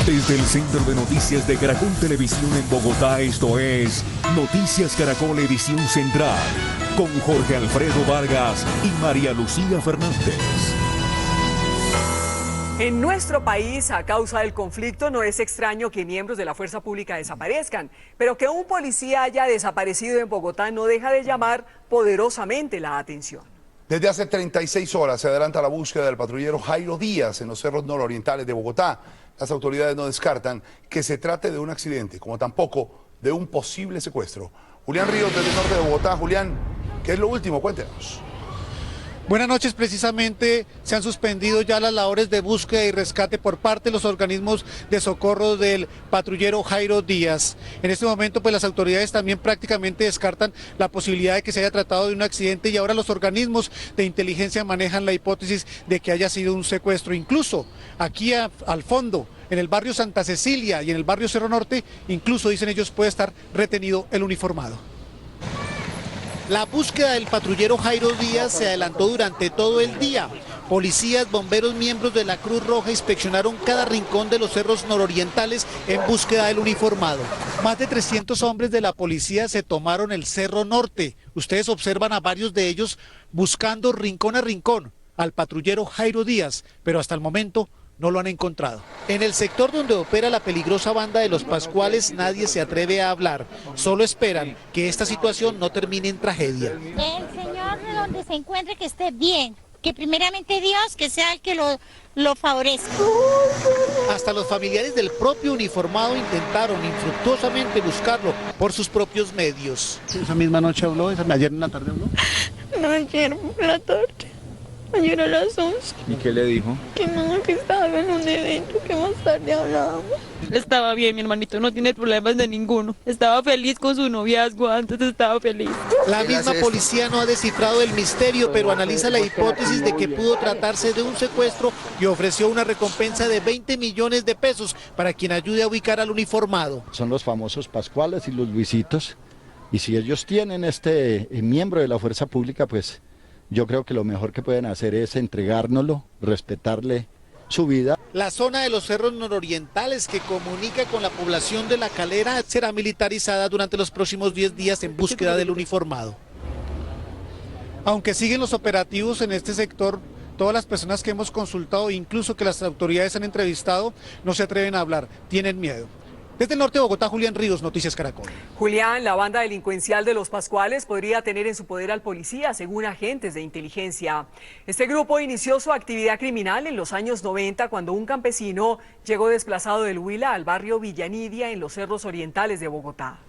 Desde el Centro de Noticias de Caracol Televisión en Bogotá, esto es Noticias Caracol Edición Central, con Jorge Alfredo Vargas y María Lucía Fernández. En nuestro país, a causa del conflicto, no es extraño que miembros de la fuerza pública desaparezcan, pero que un policía haya desaparecido en Bogotá no deja de llamar poderosamente la atención. Desde hace 36 horas se adelanta la búsqueda del patrullero Jairo Díaz en los cerros nororientales de Bogotá. Las autoridades no descartan que se trate de un accidente, como tampoco de un posible secuestro. Julián Ríos, desde el norte de Bogotá. Julián, ¿qué es lo último? Cuéntenos. Buenas noches. Precisamente se han suspendido ya las labores de búsqueda y rescate por parte de los organismos de socorro del patrullero Jairo Díaz. En este momento, pues las autoridades también prácticamente descartan la posibilidad de que se haya tratado de un accidente y ahora los organismos de inteligencia manejan la hipótesis de que haya sido un secuestro. Incluso aquí al fondo, en el barrio Santa Cecilia y en el barrio Cerro Norte, incluso dicen ellos puede estar retenido el uniformado. La búsqueda del patrullero Jairo Díaz se adelantó durante todo el día. Policías, bomberos, miembros de la Cruz Roja inspeccionaron cada rincón de los cerros nororientales en búsqueda del uniformado. Más de 300 hombres de la policía se tomaron el Cerro Norte. Ustedes observan a varios de ellos buscando rincón a rincón al patrullero Jairo Díaz, pero hasta el momento no lo han encontrado. En el sector donde opera la peligrosa banda de los Pascuales nadie se atreve a hablar. Solo esperan que esta situación no termine en tragedia. El Señor donde se encuentre que esté bien, que primeramente Dios que sea el que lo favorezca. Hasta los familiares del propio uniformado intentaron infructuosamente buscarlo por sus propios medios. ¿Esa misma noche habló? ¿Ayer en la tarde habló? No, ayer en la tarde. Ayer a las 11. ¿Y qué le dijo? Que no, que estaba en un evento, que más tarde hablábamos. Estaba bien, mi hermanito, no tiene problemas de ninguno. Estaba feliz con su noviazgo, antes estaba feliz. La misma policía no ha descifrado el misterio, pero analiza la hipótesis de que pudo tratarse de un secuestro y ofreció una recompensa de 20 millones de pesos para quien ayude a ubicar al uniformado. Son los famosos Pascuales y los Luisitos, y si ellos tienen este miembro de la fuerza pública, pues yo creo que lo mejor que pueden hacer es entregárnoslo, respetarle su vida. La zona de los cerros nororientales que comunica con la población de La Calera será militarizada durante los próximos 10 días en búsqueda del uniformado. Aunque siguen los operativos en este sector, todas las personas que hemos consultado, incluso que las autoridades han entrevistado, no se atreven a hablar, tienen miedo. Desde el norte de Bogotá, Julián Ríos, Noticias Caracol. Julián, la banda delincuencial de los Pascuales podría tener en su poder al policía, según agentes de inteligencia. Este grupo inició su actividad criminal en los años 90, cuando un campesino llegó desplazado del Huila al barrio Villanidia, en los cerros orientales de Bogotá.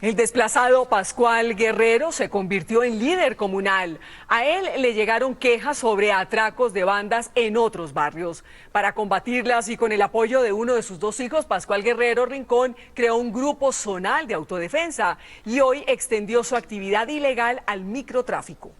El desplazado Pascual Guerrero se convirtió en líder comunal. A él le llegaron quejas sobre atracos de bandas en otros barrios. Para combatirlas y con el apoyo de uno de sus dos hijos, Pascual Guerrero Rincón creó un grupo zonal de autodefensa y hoy extendió su actividad ilegal al microtráfico.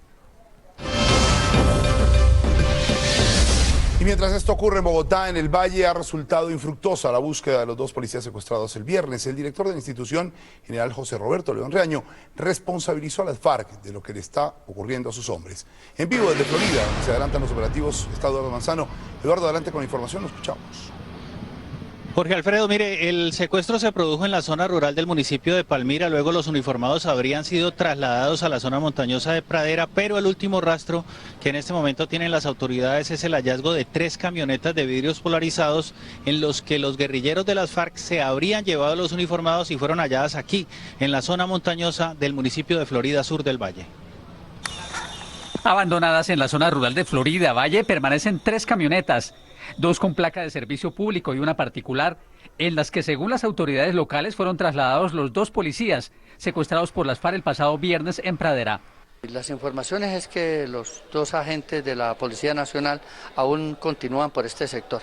Y mientras esto ocurre en Bogotá, en el Valle, ha resultado infructuosa la búsqueda de los dos policías secuestrados el viernes. El director de la institución, general José Roberto León Reaño, responsabilizó a las FARC de lo que le está ocurriendo a sus hombres. En vivo desde Florida, donde se adelantan los operativos, está Eduardo Manzano. Eduardo, adelante con la información, lo escuchamos. Jorge Alfredo, mire, el secuestro se produjo en la zona rural del municipio de Palmira, luego los uniformados habrían sido trasladados a la zona montañosa de Pradera, pero el último rastro que en este momento tienen las autoridades es el hallazgo de 3 camionetas de vidrios polarizados en los que los guerrilleros de las FARC se habrían llevado los uniformados y fueron halladas aquí, en la zona montañosa del municipio de Florida, sur del Valle. Abandonadas en la zona rural de Florida Valle permanecen 3 camionetas, 2 con placa de servicio público y una particular, en las que según las autoridades locales fueron trasladados los 2 policías secuestrados por las FARC el pasado viernes en Pradera. Las informaciones es que los 2 agentes de la Policía Nacional aún continúan por este sector.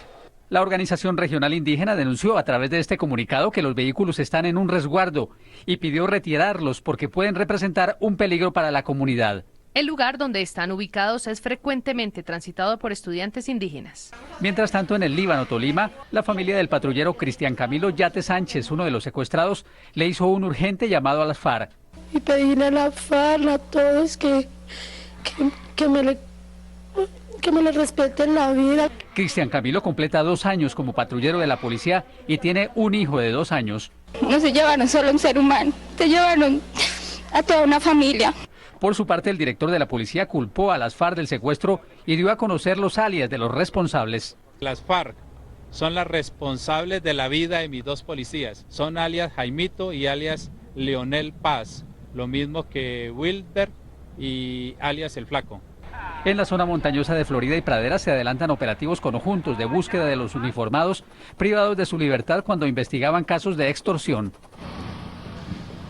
La organización regional indígena denunció a través de este comunicado que los vehículos están en un resguardo y pidió retirarlos porque pueden representar un peligro para la comunidad. El lugar donde están ubicados es frecuentemente transitado por estudiantes indígenas. Mientras tanto, en el Líbano, Tolima, la familia del patrullero Cristian Camilo Yate Sánchez, uno de los secuestrados, le hizo un urgente llamado a las FARC. Y pedirle a la FARC, a todos, que que me le respeten la vida. Cristian Camilo completa 2 años como patrullero de la policía y tiene un hijo de 2 años. No se llevaron solo a un ser humano, se llevaron a toda una familia. Por su parte, el director de la policía culpó a las FARC del secuestro y dio a conocer los alias de los responsables. Las FARC son las responsables de la vida de mis 2 policías. Son alias Jaimito y alias Leonel Paz, lo mismo que Wilder y alias El Flaco. En la zona montañosa de Florida y Pradera se adelantan operativos conjuntos de búsqueda de los uniformados privados de su libertad cuando investigaban casos de extorsión.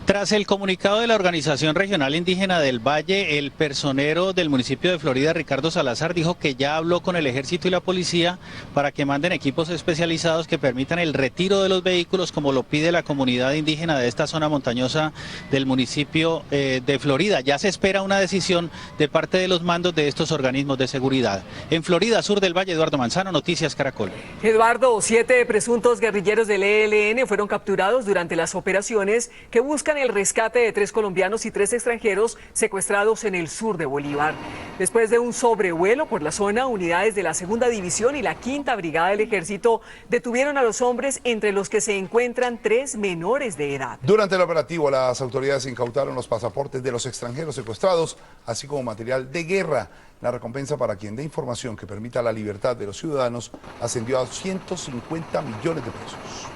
Tras el comunicado de la Organización Regional Indígena del Valle, el personero del municipio de Florida, Ricardo Salazar, dijo que ya habló con el ejército y la policía para que manden equipos especializados que permitan el retiro de los vehículos, como lo pide la comunidad indígena de esta zona montañosa del municipio de Florida. Ya se espera una decisión de parte de los mandos de estos organismos de seguridad. En Florida, sur del Valle, Eduardo Manzano, Noticias Caracol. Eduardo, 7 presuntos guerrilleros del ELN fueron capturados durante las operaciones que buscan el rescate de 3 colombianos y 3 extranjeros secuestrados en el sur de Bolívar. Después de un sobrevuelo por la zona, unidades de la 2ª División y la 5ª Brigada del Ejército detuvieron a los hombres, entre los que se encuentran 3 menores de edad. Durante el operativo, las autoridades incautaron los pasaportes de los extranjeros secuestrados, así como material de guerra. La recompensa para quien dé información que permita la libertad de los ciudadanos ascendió a 150 millones de pesos.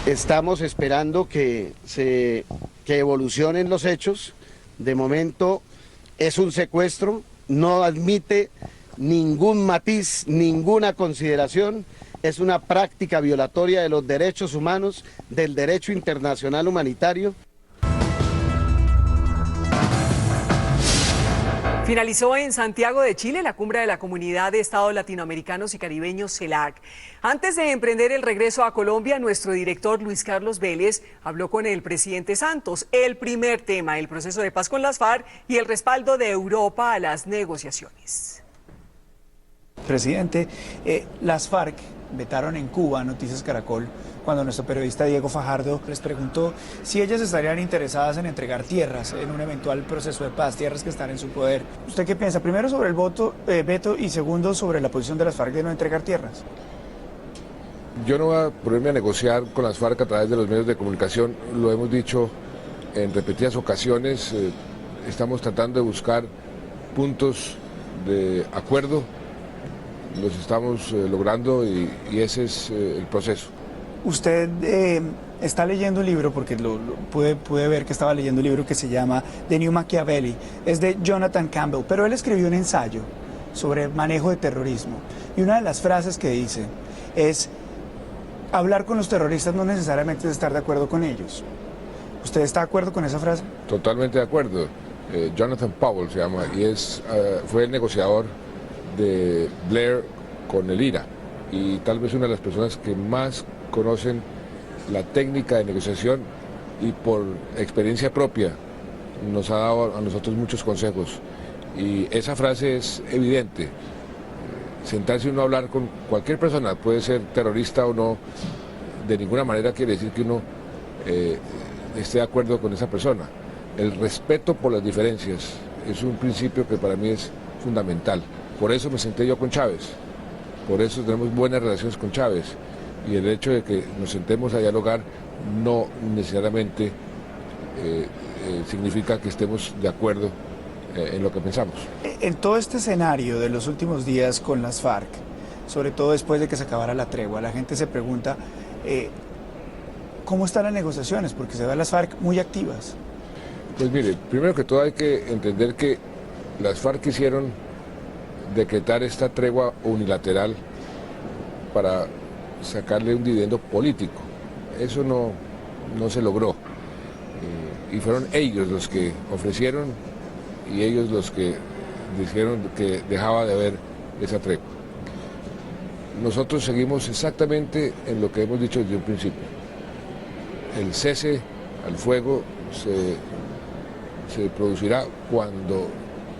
Estamos esperando que evolucionen los hechos. De momento es un secuestro, no admite ningún matiz, ninguna consideración. Es una práctica violatoria de los derechos humanos, del derecho internacional humanitario. Finalizó en Santiago de Chile la cumbre de la Comunidad de Estados Latinoamericanos y Caribeños, CELAC. Antes de emprender el regreso a Colombia, nuestro director Luis Carlos Vélez habló con el presidente Santos. El primer tema, el proceso de paz con las FARC y el respaldo de Europa a las negociaciones. Presidente, las FARC vetaron en Cuba Noticias Caracol cuando nuestro periodista Diego Fajardo les preguntó si ellas estarían interesadas en entregar tierras en un eventual proceso de paz, tierras que están en su poder. ¿Usted qué piensa? Primero sobre el veto y segundo sobre la posición de las FARC de no entregar tierras. Yo no voy a ponerme a negociar con las FARC a través de los medios de comunicación, lo hemos dicho en repetidas ocasiones, estamos tratando de buscar puntos de acuerdo, los estamos logrando y ese es el proceso. Usted está leyendo un libro, porque pude ver que estaba leyendo un libro que se llama The New Machiavelli, es de Jonathan Campbell, pero él escribió un ensayo sobre manejo de terrorismo y una de las frases que dice es: hablar con los terroristas no necesariamente es estar de acuerdo con ellos. ¿Usted está de acuerdo con esa frase? Totalmente de acuerdo. Jonathan Powell se llama y fue el negociador de Blair con el IRA y tal vez una de las personas que más conocen la técnica de negociación y por experiencia propia nos ha dado a nosotros muchos consejos y esa frase es evidente. Sentarse uno a hablar con cualquier persona, puede ser terrorista o no, de ninguna manera quiere decir que uno esté de acuerdo con esa persona. El respeto por las diferencias es un principio que para mí es fundamental. Por eso me senté yo con Chávez, por eso tenemos buenas relaciones con Chávez y el hecho de que nos sentemos a dialogar no necesariamente significa que estemos de acuerdo en lo que pensamos. En todo este escenario de los últimos días con las FARC, sobre todo después de que se acabara la tregua, la gente se pregunta ¿cómo están las negociaciones? Porque se ven las FARC muy activas. Pues mire, primero que todo hay que entender que las FARC quisieron decretar esta tregua unilateral para sacarle un dividendo político. Eso no se logró. Y fueron ellos los que ofrecieron y ellos los que dijeron que dejaba de haber esa tregua. Nosotros seguimos exactamente en lo que hemos dicho desde un principio. El cese al fuego se producirá cuando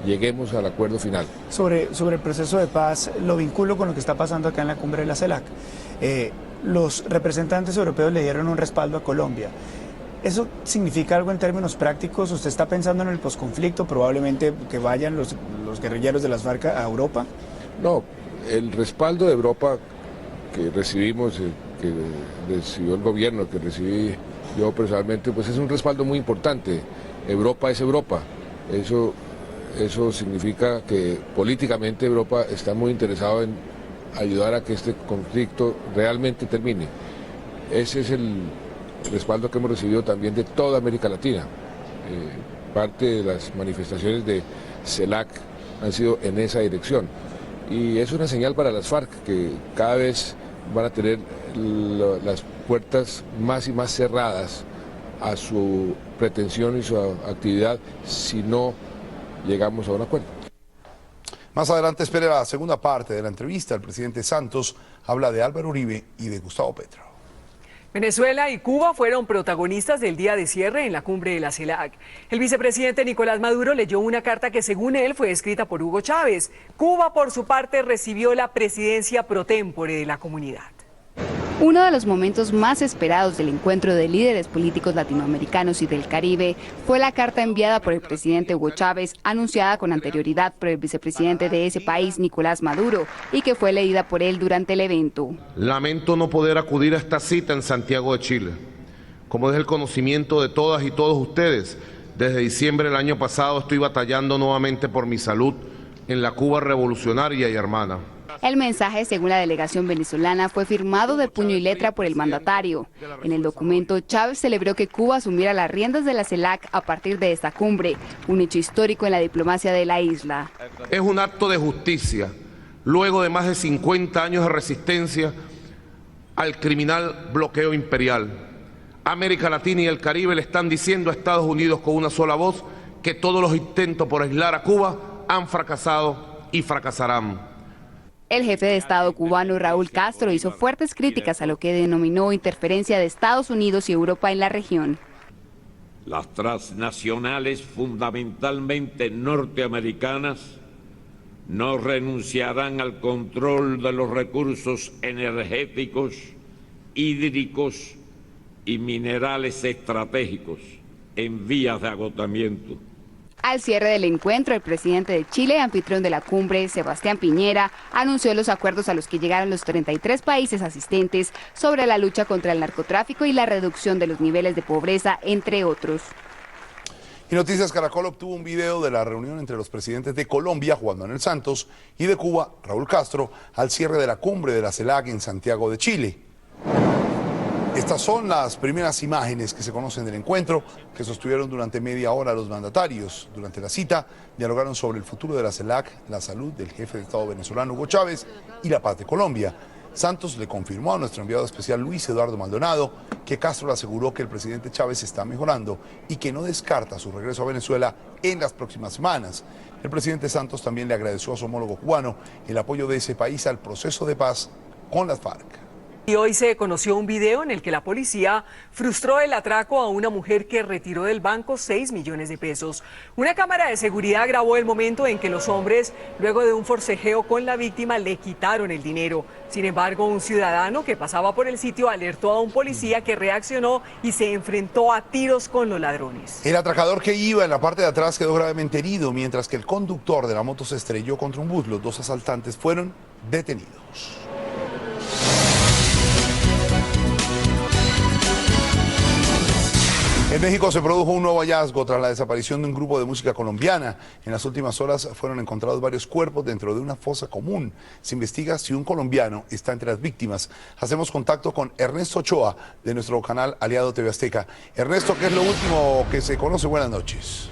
lleguemos al acuerdo final. Sobre el proceso de paz, lo vinculo con lo que está pasando acá en la cumbre de la CELAC. Los representantes europeos le dieron un respaldo a Colombia. ¿Eso significa algo en términos prácticos? ¿Usted está pensando en el posconflicto, probablemente que vayan los guerrilleros de las FARC a Europa? No, el respaldo de Europa que recibimos, que recibió el gobierno, que recibí yo personalmente, pues es un respaldo muy importante. Europa es Europa. Eso significa que políticamente Europa está muy interesado en ayudar a que este conflicto realmente termine. Ese es el respaldo que hemos recibido también de toda América Latina. Parte de las manifestaciones de CELAC han sido en esa dirección. Y es una señal para las FARC que cada vez van a tener las puertas más y más cerradas a su pretensión y su actividad si no llegamos a un acuerdo. Más adelante espere la segunda parte de la entrevista. El presidente Santos habla de Álvaro Uribe y de Gustavo Petro. Venezuela y Cuba fueron protagonistas del día de cierre en la cumbre de la CELAC. El vicepresidente Nicolás Maduro leyó una carta que, según él, fue escrita por Hugo Chávez. Cuba, por su parte, recibió la presidencia pro tempore de la comunidad. Uno de los momentos más esperados del encuentro de líderes políticos latinoamericanos y del Caribe fue la carta enviada por el presidente Hugo Chávez, anunciada con anterioridad por el vicepresidente de ese país, Nicolás Maduro, y que fue leída por él durante el evento. Lamento no poder acudir a esta cita en Santiago de Chile. Como es el conocimiento de todas y todos ustedes, desde diciembre del año pasado estoy batallando nuevamente por mi salud en la Cuba revolucionaria y hermana. El mensaje, según la delegación venezolana, fue firmado de puño y letra por el mandatario. En el documento, Chávez celebró que Cuba asumiera las riendas de la CELAC a partir de esta cumbre, un hecho histórico en la diplomacia de la isla. Es un acto de justicia, luego de más de 50 años de resistencia al criminal bloqueo imperial. América Latina y el Caribe le están diciendo a Estados Unidos con una sola voz que todos los intentos por aislar a Cuba han fracasado y fracasarán. El jefe de Estado cubano Raúl Castro hizo fuertes críticas a lo que denominó interferencia de Estados Unidos y Europa en la región. Las transnacionales fundamentalmente norteamericanas no renunciarán al control de los recursos energéticos, hídricos y minerales estratégicos en vías de agotamiento. Al cierre del encuentro, el presidente de Chile, anfitrión de la cumbre, Sebastián Piñera, anunció los acuerdos a los que llegaron los 33 países asistentes sobre la lucha contra el narcotráfico y la reducción de los niveles de pobreza, entre otros. Y Noticias Caracol obtuvo un video de la reunión entre los presidentes de Colombia, Juan Manuel Santos, y de Cuba, Raúl Castro, al cierre de la cumbre de la CELAC en Santiago de Chile. Estas son las primeras imágenes que se conocen del encuentro que sostuvieron durante media hora los mandatarios. Durante la cita dialogaron sobre el futuro de la CELAC, la salud del jefe de Estado venezolano Hugo Chávez y la paz de Colombia. Santos le confirmó a nuestro enviado especial Luis Eduardo Maldonado que Castro le aseguró que el presidente Chávez está mejorando y que no descarta su regreso a Venezuela en las próximas semanas. El presidente Santos también le agradeció a su homólogo cubano el apoyo de ese país al proceso de paz con las FARC. Y hoy se conoció un video en el que la policía frustró el atraco a una mujer que retiró del banco 6 millones de pesos. Una cámara de seguridad grabó el momento en que los hombres, luego de un forcejeo con la víctima, le quitaron el dinero. Sin embargo, un ciudadano que pasaba por el sitio alertó a un policía que reaccionó y se enfrentó a tiros con los ladrones. El atracador que iba en la parte de atrás quedó gravemente herido, mientras que el conductor de la moto se estrelló contra un bus. Los dos asaltantes fueron detenidos. En México se produjo un nuevo hallazgo tras la desaparición de un grupo de música colombiana. En las últimas horas fueron encontrados varios cuerpos dentro de una fosa común. Se investiga si un colombiano está entre las víctimas. Hacemos contacto con Ernesto Ochoa de nuestro canal aliado TV Azteca. Ernesto, ¿qué es lo último que se conoce? Buenas noches.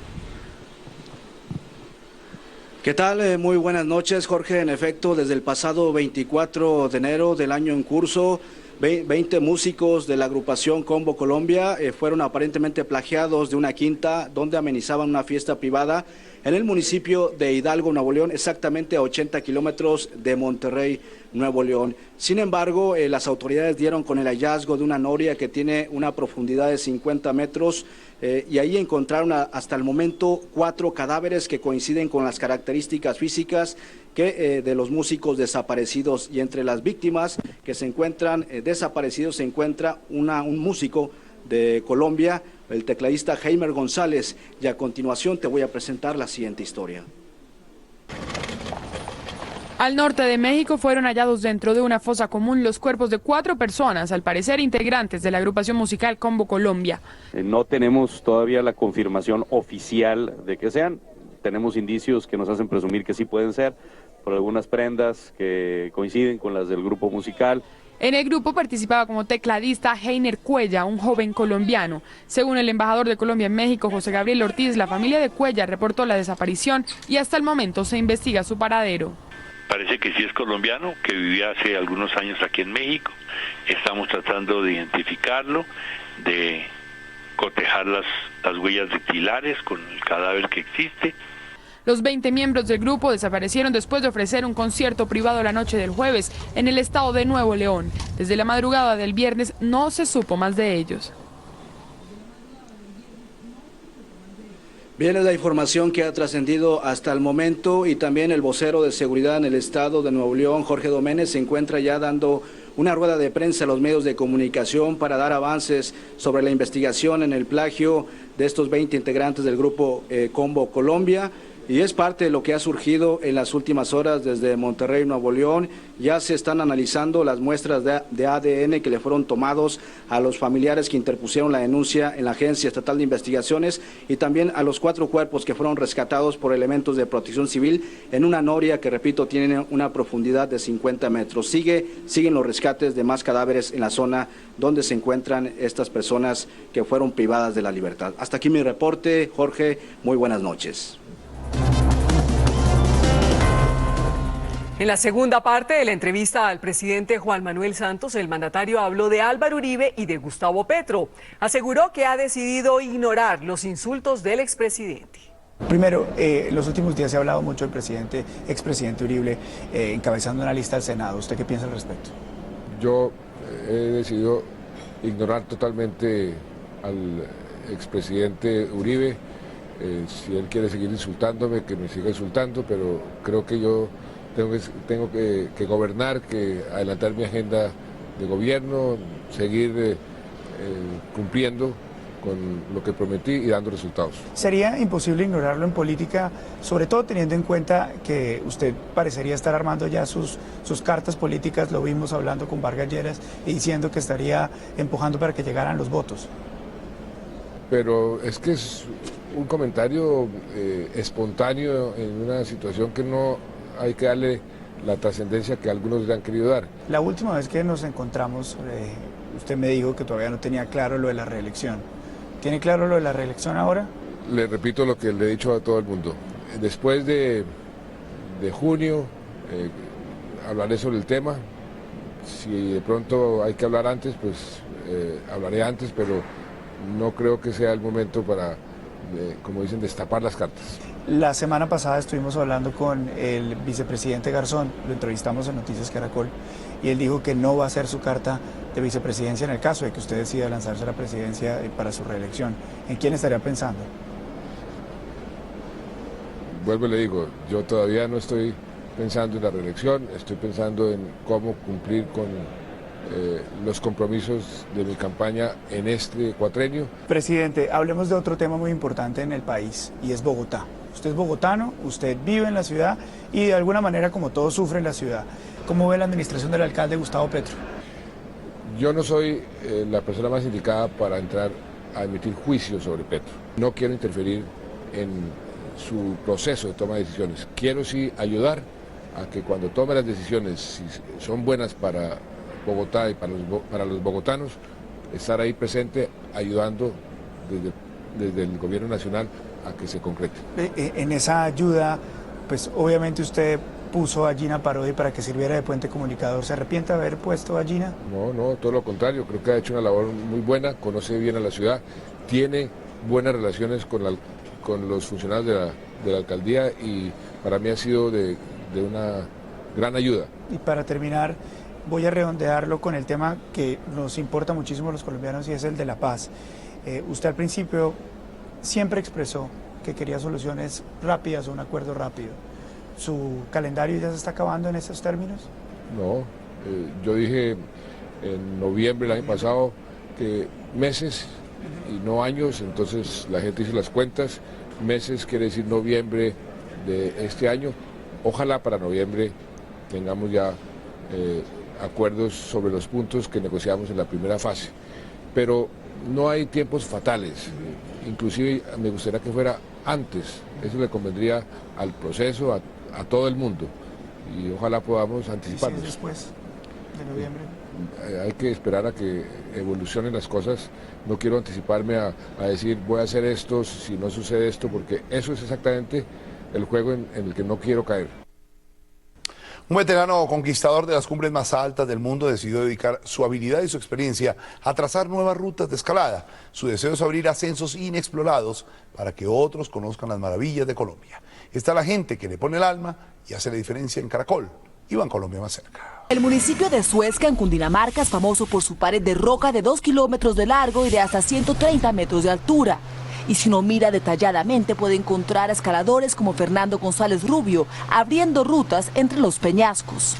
¿Qué tal? Muy buenas noches, Jorge. En efecto, desde el pasado 24 de enero del año en curso, 20 músicos de la agrupación Combo Colombia fueron aparentemente plagiados de una quinta donde amenizaban una fiesta privada en el municipio de Hidalgo, Nuevo León, exactamente a 80 kilómetros de Monterrey, Nuevo León. Sin embargo, las autoridades dieron con el hallazgo de una noria que tiene una profundidad de 50 metros y ahí encontraron hasta el momento 4 cadáveres que coinciden con las características físicas de los músicos desaparecidos, y entre las víctimas que se encuentran desaparecidos se encuentra un músico de Colombia, el tecladista Heimer González, y a continuación te voy a presentar la siguiente historia. Al norte de México fueron hallados dentro de una fosa común los cuerpos de 4 personas, al parecer integrantes de la agrupación musical Combo Colombia. No tenemos todavía la confirmación oficial de que sean, tenemos indicios que nos hacen presumir que sí pueden ser, por algunas prendas que coinciden con las del grupo musical. En el grupo participaba como tecladista Heiner Cuella, un joven colombiano. Según el embajador de Colombia en México, José Gabriel Ortiz, la familia de Cuella reportó la desaparición y hasta el momento se investiga su paradero. Parece que sí es colombiano, que vivía hace algunos años aquí en México. Estamos tratando de identificarlo, de cotejar las huellas dactilares con el cadáver que existe. Los 20 miembros del grupo desaparecieron después de ofrecer un concierto privado la noche del jueves en el estado de Nuevo León. Desde la madrugada del viernes no se supo más de ellos. Bien, es la información que ha trascendido hasta el momento, y también el vocero de seguridad en el estado de Nuevo León, Jorge Doménez, se encuentra ya dando una rueda de prensa a los medios de comunicación para dar avances sobre la investigación en el plagio de estos 20 integrantes del grupo Combo Colombia. Y es parte de lo que ha surgido en las últimas horas desde Monterrey, Nuevo León. Ya se están analizando las muestras de ADN que le fueron tomados a los familiares que interpusieron la denuncia en la Agencia Estatal de Investigaciones, y también a los 4 cuerpos que fueron rescatados por elementos de protección civil en una noria que, repito, tiene una profundidad de 50 metros. Siguen los rescates de más cadáveres en la zona donde se encuentran estas personas que fueron privadas de la libertad. Hasta aquí mi reporte, Jorge. Muy buenas noches. En la segunda parte de la entrevista al presidente Juan Manuel Santos, el mandatario habló de Álvaro Uribe y de Gustavo Petro. Aseguró que ha decidido ignorar los insultos del expresidente. Primero, los últimos días se ha hablado mucho del expresidente Uribe encabezando una lista al Senado. ¿Usted qué piensa al respecto? Yo he decidido ignorar totalmente al expresidente Uribe. Si él quiere seguir insultándome, que me siga insultando, pero creo que yo tengo que gobernar, que adelantar mi agenda de gobierno, seguir cumpliendo con lo que prometí y dando resultados. ¿Sería imposible ignorarlo en política, sobre todo teniendo en cuenta que usted parecería estar armando ya sus cartas políticas? Lo vimos hablando con Vargas Lleras y diciendo que estaría empujando para que llegaran los votos. Pero es que es un comentario espontáneo en una situación que no hay que darle la trascendencia que algunos le han querido dar. La última vez que nos encontramos, usted me dijo que todavía no tenía claro lo de la reelección. ¿Tiene claro lo de la reelección ahora? Le repito lo que le he dicho a todo el mundo. Después de junio hablaré sobre el tema. Si de pronto hay que hablar antes, pues hablaré antes, pero no creo que sea el momento para, como dicen, destapar las cartas. La semana pasada estuvimos hablando con el vicepresidente Garzón, lo entrevistamos en Noticias Caracol, y él dijo que no va a hacer su carta de vicepresidencia en el caso de que usted decida lanzarse a la presidencia para su reelección. ¿En quién estaría pensando? Vuelvo y le digo, yo todavía no estoy pensando en la reelección, estoy pensando en cómo cumplir con los compromisos de mi campaña en este cuatrenio. Presidente, hablemos de otro tema muy importante en el país, y es Bogotá. Usted es bogotano, usted vive en la ciudad y de alguna manera, como todos, sufre en la ciudad. ¿Cómo ve la administración del alcalde Gustavo Petro? Yo no soy la persona más indicada para entrar a emitir juicios sobre Petro. No quiero interferir en su proceso de toma de decisiones. Quiero sí ayudar a que cuando tome las decisiones, si son buenas para Bogotá y para los bogotanos, estar ahí presente ayudando desde el gobierno nacional a que se concrete. En esa ayuda, pues obviamente usted puso a Gina Parodi para que sirviera de puente comunicador. ¿Se arrepiente de haber puesto a Gina? No, todo lo contrario. Creo que ha hecho una labor muy buena, conoce bien a la ciudad, tiene buenas relaciones con los funcionarios de la alcaldía, y para mí ha sido de una gran ayuda. Y para terminar, voy a redondearlo con el tema que nos importa muchísimo a los colombianos, y es el de la paz. Usted al principio siempre expresó que quería soluciones rápidas o un acuerdo rápido. ¿Su calendario ya se está acabando en esos términos? No, yo dije en noviembre del año pasado que meses y no años, entonces la gente hizo las cuentas, meses quiere decir noviembre de este año. Ojalá para noviembre tengamos ya acuerdos sobre los puntos que negociamos en la primera fase, pero no hay tiempos fatales, inclusive me gustaría que fuera antes, eso le convendría al proceso, a todo el mundo, y ojalá podamos anticiparnos. ¿Y si es después de noviembre? Hay que esperar a que evolucionen las cosas, no quiero anticiparme a decir voy a hacer esto si no sucede esto, porque eso es exactamente el juego en el que no quiero caer. Un veterano conquistador de las cumbres más altas del mundo decidió dedicar su habilidad y su experiencia a trazar nuevas rutas de escalada. Su deseo es abrir ascensos inexplorados para que otros conozcan las maravillas de Colombia. Está la gente que le pone el alma y hace la diferencia en Caracol. Iván Colombia más cerca. El municipio de Suezca, en Cundinamarca, es famoso por su pared de roca de 2 kilómetros de largo y de hasta 130 metros de altura. Y si uno mira detalladamente puede encontrar a escaladores como Fernando González Rubio, abriendo rutas entre los peñascos.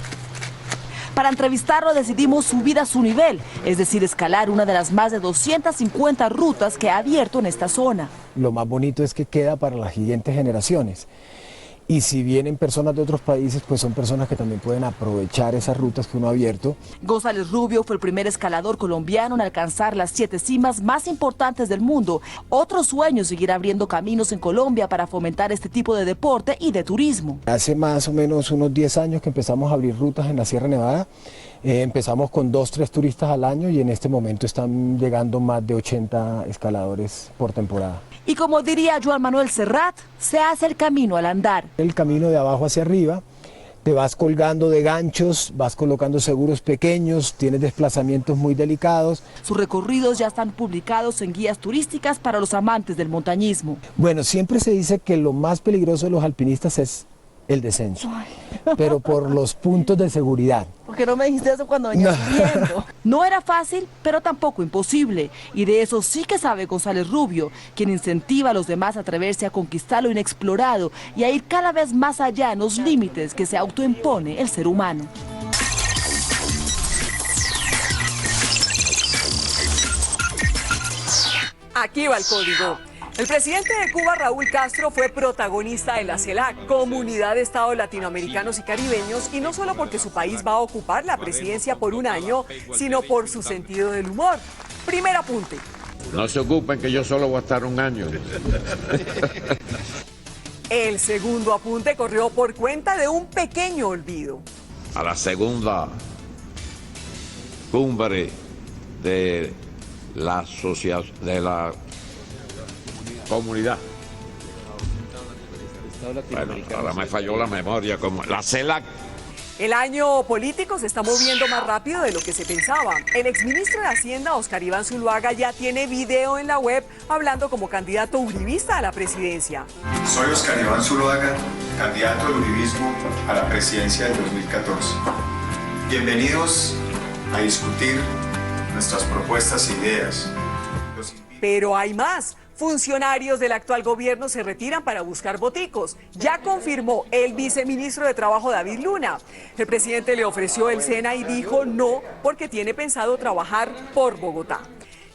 Para entrevistarlo decidimos subir a su nivel, es decir, escalar una de las más de 250 rutas que ha abierto en esta zona. Lo más bonito es que queda para las siguientes generaciones. Y si vienen personas de otros países, pues son personas que también pueden aprovechar esas rutas que uno ha abierto. González Rubio fue el primer escalador colombiano en alcanzar las 7 cimas más importantes del mundo. Otro sueño es seguir abriendo caminos en Colombia para fomentar este tipo de deporte y de turismo. Hace más o menos unos 10 años que empezamos a abrir rutas en la Sierra Nevada. Empezamos con 2-3 turistas al año y en este momento están llegando más de 80 escaladores por temporada. Y como diría Joan Manuel Serrat, se hace el camino al andar. El camino de abajo hacia arriba, te vas colgando de ganchos, vas colocando seguros pequeños, tienes desplazamientos muy delicados. Sus recorridos ya están publicados en guías turísticas para los amantes del montañismo. Bueno, siempre se dice que lo más peligroso de los alpinistas es el descenso, pero por los puntos de seguridad. ¿Por qué no me dijiste eso cuando venías subiendo? No era fácil, pero tampoco imposible. Y de eso sí que sabe González Rubio, quien incentiva a los demás a atreverse a conquistar lo inexplorado y a ir cada vez más allá en los límites que se autoimpone el ser humano. Aquí va el código. El presidente de Cuba, Raúl Castro, fue protagonista de la CELAC, Comunidad de Estados Latinoamericanos y Caribeños, y no solo porque su país va a ocupar la presidencia por un año, sino por su sentido del humor. Primer apunte. No se ocupen que yo solo voy a estar un año. El segundo apunte corrió por cuenta de un pequeño olvido. A la segunda cumbre de la comunidad. Bueno, ahora me falló la memoria, como la CELAC. El año político se está moviendo más rápido de lo que se pensaba. El exministro de Hacienda, Oscar Iván Zuluaga, ya tiene video en la web hablando como candidato uribista a la presidencia. Soy Oscar Iván Zuluaga, candidato al uribismo a la presidencia del 2014. Bienvenidos a discutir nuestras propuestas e ideas. Pero hay más. Funcionarios del actual gobierno se retiran para buscar boticos. Ya confirmó el viceministro de Trabajo, David Luna. El presidente le ofreció el SENA y dijo no porque tiene pensado trabajar por Bogotá.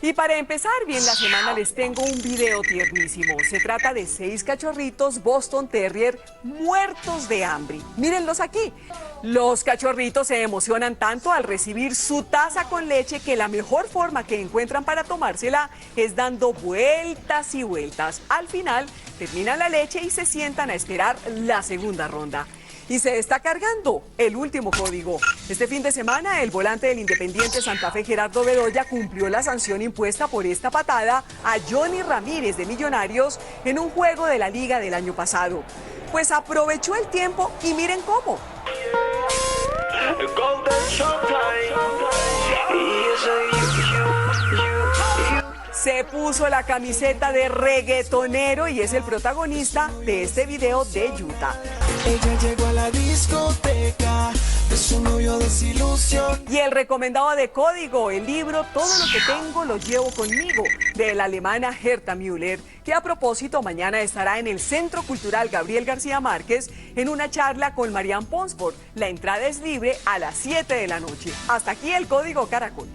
Y para empezar bien la semana les tengo un video tiernísimo. Se trata de 6 cachorritos Boston Terrier muertos de hambre. Mírenlos aquí. Los cachorritos se emocionan tanto al recibir su taza con leche que la mejor forma que encuentran para tomársela es dando vueltas y vueltas. Al final terminan la leche y se sientan a esperar la segunda ronda. Y se está cargando el último código. Este fin de semana, el volante del Independiente Santa Fe, Gerardo Bedoya, cumplió la sanción impuesta por esta patada a Johnny Ramírez de Millonarios en un juego de la Liga del año pasado. Pues aprovechó el tiempo y miren cómo. Se puso la camiseta de reggaetonero y es el protagonista de este video de Utah. Ella llegó a la discoteca, de su novio desilusión. Y el recomendado de código, el libro Todo lo que tengo lo llevo conmigo, de la alemana Herta Müller, que a propósito mañana estará en el Centro Cultural Gabriel García Márquez en una charla con Marianne Ponsford. La entrada es libre a las 7 de la noche. Hasta aquí el código Caracol.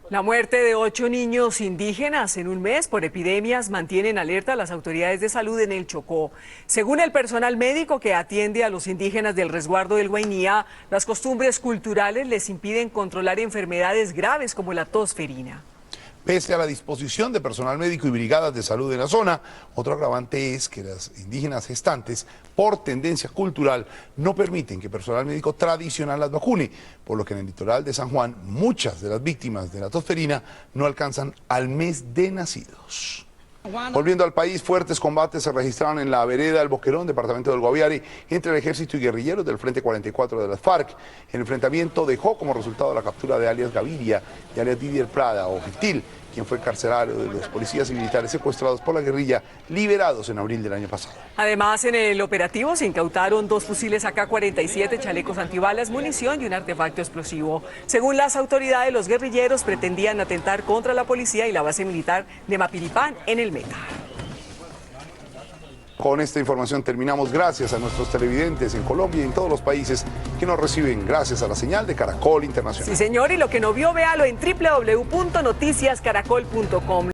La muerte de 8 niños indígenas en un mes por epidemias mantiene en alerta a las autoridades de salud en el Chocó. Según el personal médico que atiende a los indígenas del resguardo del Guainía, las costumbres culturales les impiden controlar enfermedades graves como la tos ferina. Pese a la disposición de personal médico y brigadas de salud en la zona, otro agravante es que las indígenas gestantes, por tendencia cultural, no permiten que personal médico tradicional las vacune, por lo que en el litoral de San Juan muchas de las víctimas de la tos ferina no alcanzan al mes de nacidos. Volviendo al país, fuertes combates se registraron en la vereda del Boquerón, departamento del Guaviare, entre el ejército y guerrilleros del Frente 44 de las FARC. El enfrentamiento dejó como resultado la captura de alias Gaviria y alias Didier Prada o Gentil, quien fue carcelario de los policías y militares secuestrados por la guerrilla, liberados en abril del año pasado. Además, en el operativo se incautaron 2 fusiles AK-47, chalecos antibalas, munición y un artefacto explosivo. Según las autoridades, los guerrilleros pretendían atentar contra la policía y la base militar de Mapiripán en el Meta. Con esta información terminamos. Gracias a nuestros televidentes en Colombia y en todos los países que nos reciben gracias a la señal de Caracol Internacional. Sí, señor, y lo que no vio, véalo en www.noticiascaracol.com.